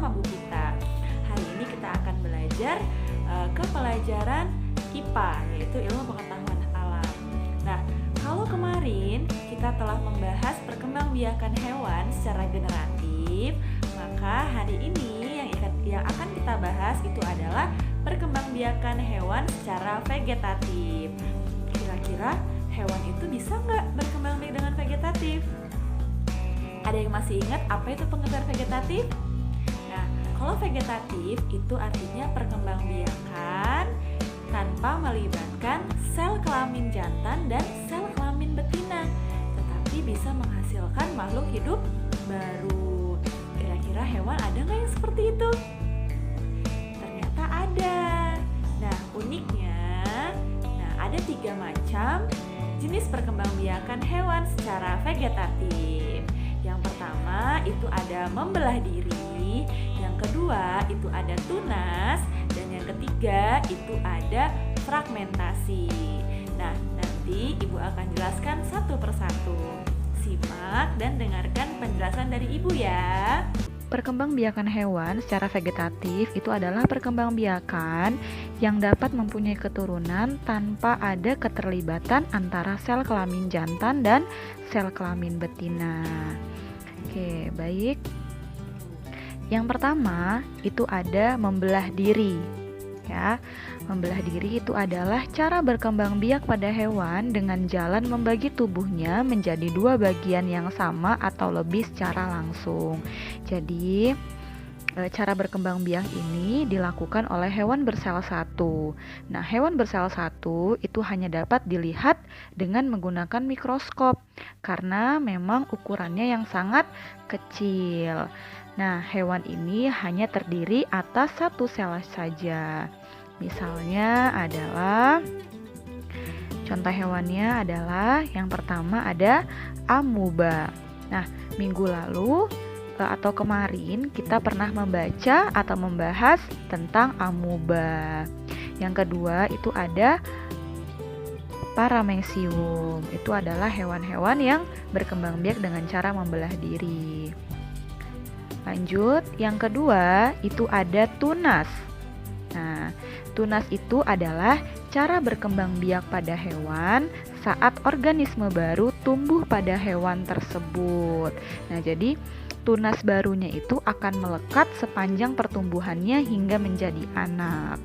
bersama Bu Kita. Hari ini kita akan belajar ke pelajaran IPA, yaitu ilmu pengetahuan alam. Nah, kalau kemarin kita telah membahas perkembangbiakan hewan secara generatif, maka hari ini yang akan kita bahas itu adalah perkembangbiakan hewan secara vegetatif. Kira-kira hewan itu bisa nggak berkembang biak dengan vegetatif? Ada yang masih ingat apa itu pengertian vegetatif? Nah, kalau vegetatif itu artinya perkembangbiakan tanpa melibatkan sel kelamin jantan dan sel kelamin betina, tetapi bisa menghasilkan makhluk hidup baru. Kira-kira hewan ada nggak yang seperti itu? Ternyata ada. Nah, uniknya, ada 3 macam jenis perkembangbiakan hewan secara vegetatif. Yang pertama itu ada membelah diri, yang kedua itu ada tunas, dan yang ketiga itu ada fragmentasi. Nah, nanti Ibu akan jelaskan satu persatu. Simak dan dengarkan penjelasan dari Ibu ya. Perkembangbiakan hewan secara vegetatif itu adalah perkembangbiakan yang dapat mempunyai keturunan tanpa ada keterlibatan antara sel kelamin jantan dan sel kelamin betina. Oke, baik. Yang pertama itu ada membelah diri. Ya, membelah diri itu adalah cara berkembang biak pada hewan dengan jalan membagi tubuhnya menjadi 2 bagian yang sama atau lebih secara langsung. Jadi, cara berkembang biak ini dilakukan oleh hewan bersel satu. Nah, hewan bersel satu itu hanya dapat dilihat dengan menggunakan mikroskop karena memang ukurannya yang sangat kecil. Nah, hewan ini hanya terdiri atas 1 sel saja. Misalnya adalah, contoh hewannya adalah yang pertama ada amuba. Nah, minggu lalu atau kemarin kita pernah membaca atau membahas tentang amuba. Yang kedua itu ada paramecium. Itu adalah hewan-hewan yang berkembang biak dengan cara membelah diri. Lanjut, yang kedua itu ada tunas. Nah, tunas itu adalah cara berkembang biak pada hewan saat organisme baru tumbuh pada hewan tersebut. Nah, jadi tunas barunya itu akan melekat sepanjang pertumbuhannya hingga menjadi anak.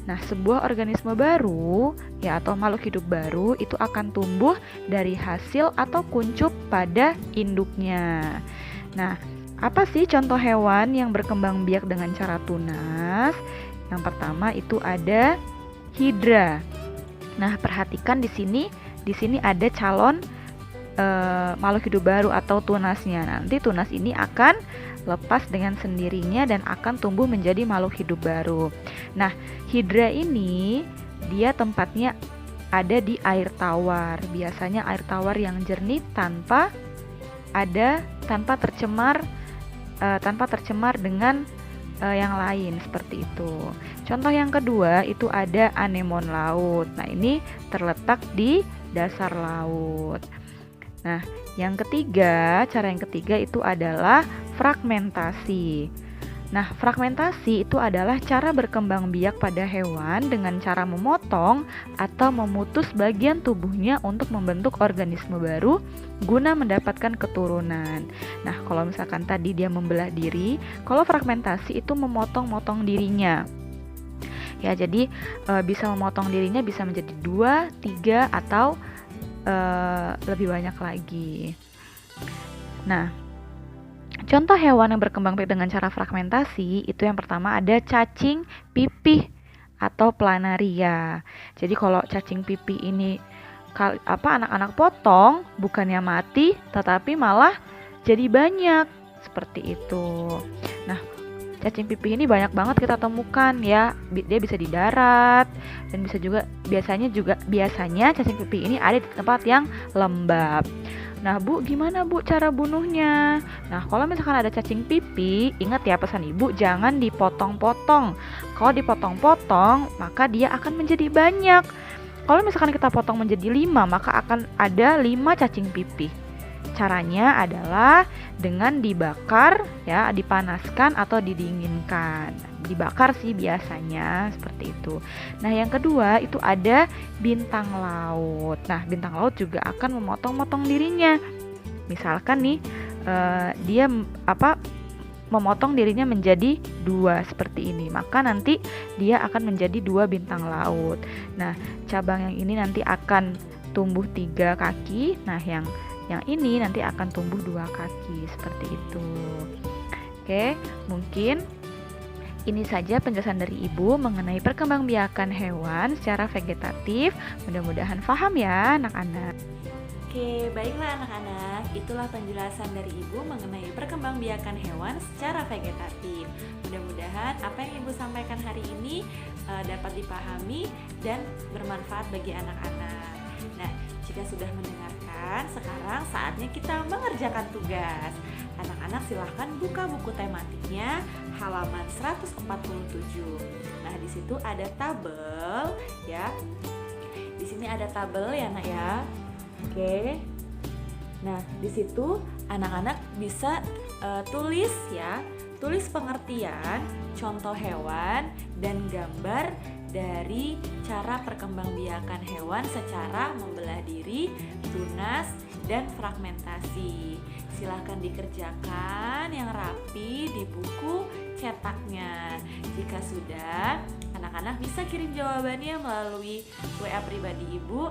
Nah, sebuah organisme baru ya atau makhluk hidup baru itu akan tumbuh dari hasil atau kuncup pada induknya. Nah, apa sih contoh hewan yang berkembang biak dengan cara tunas? Yang pertama itu ada hidra. Nah, perhatikan di sini ada calon makhluk hidup baru atau tunasnya. Nanti tunas ini akan lepas dengan sendirinya dan akan tumbuh menjadi makhluk hidup baru. Nah, hidra ini dia tempatnya ada di air tawar. Biasanya air tawar yang jernih tanpa tercemar dengan yang lain seperti itu. Contoh yang kedua itu ada anemon laut. Nah, ini terletak di dasar laut. Nah, cara yang ketiga itu adalah fragmentasi. Nah, fragmentasi itu adalah cara berkembang biak pada hewan dengan cara memotong atau memutus bagian tubuhnya untuk membentuk organisme baru guna mendapatkan keturunan. Nah, kalau misalkan tadi dia membelah diri, kalau fragmentasi itu memotong-motong dirinya. Ya, jadi bisa memotong dirinya bisa menjadi 2, 3 atau lebih banyak lagi. Nah, contoh hewan yang berkembang biak dengan cara fragmentasi itu yang pertama ada cacing pipih atau planaria. Jadi kalau cacing pipih ini anak-anak potong bukannya mati tetapi malah jadi banyak seperti itu. Nah, cacing pipih ini banyak banget kita temukan ya. Dia bisa di darat dan biasanya cacing pipih ini ada di tempat yang lembab. Nah, Bu, gimana Bu cara bunuhnya? Nah, kalau misalkan ada cacing pipih, ingat ya pesan Ibu, jangan dipotong-potong. Kalau dipotong-potong, maka dia akan menjadi banyak. Kalau misalkan kita potong menjadi 5, maka akan ada 5 cacing pipih. Caranya adalah dengan dibakar ya, dipanaskan atau didinginkan. Dibakar sih biasanya seperti itu. Nah, yang kedua itu ada bintang laut. Nah, bintang laut juga akan memotong-motong dirinya. Misalkan nih dia memotong dirinya menjadi 2 seperti ini, maka nanti dia akan menjadi 2 bintang laut. Nah, cabang yang ini nanti akan tumbuh 3 kaki. Nah, yang ini nanti akan tumbuh 2 kaki seperti itu. Oke, mungkin ini saja penjelasan dari Ibu mengenai perkembangbiakan hewan secara vegetatif. Mudah-mudahan paham ya anak-anak. Oke, baiklah anak-anak, itulah penjelasan dari Ibu mengenai perkembangbiakan hewan secara vegetatif. Mudah-mudahan apa yang Ibu sampaikan hari ini dapat dipahami dan bermanfaat bagi anak-anak. Nah, jika sudah mendengarkan, sekarang saatnya kita mengerjakan tugas. Anak-anak silahkan buka buku tematiknya halaman 147. Nah, di situ ada tabel ya. Di sini ada tabel ya, Nak ya. Oke. Nah, di situ anak-anak bisa tulis ya, tulis pengertian, contoh hewan dan gambar dari cara perkembangbiakan hewan secara membelah diri, tunas, dan fragmentasi. Silahkan dikerjakan yang rapi di buku cetaknya. Jika sudah, anak-anak bisa kirim jawabannya melalui WA pribadi Ibu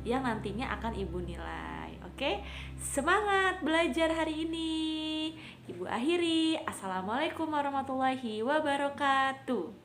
yang nantinya akan Ibu nilai. Oke, semangat belajar hari ini. Ibu akhiri. Assalamualaikum warahmatullahi wabarakatuh.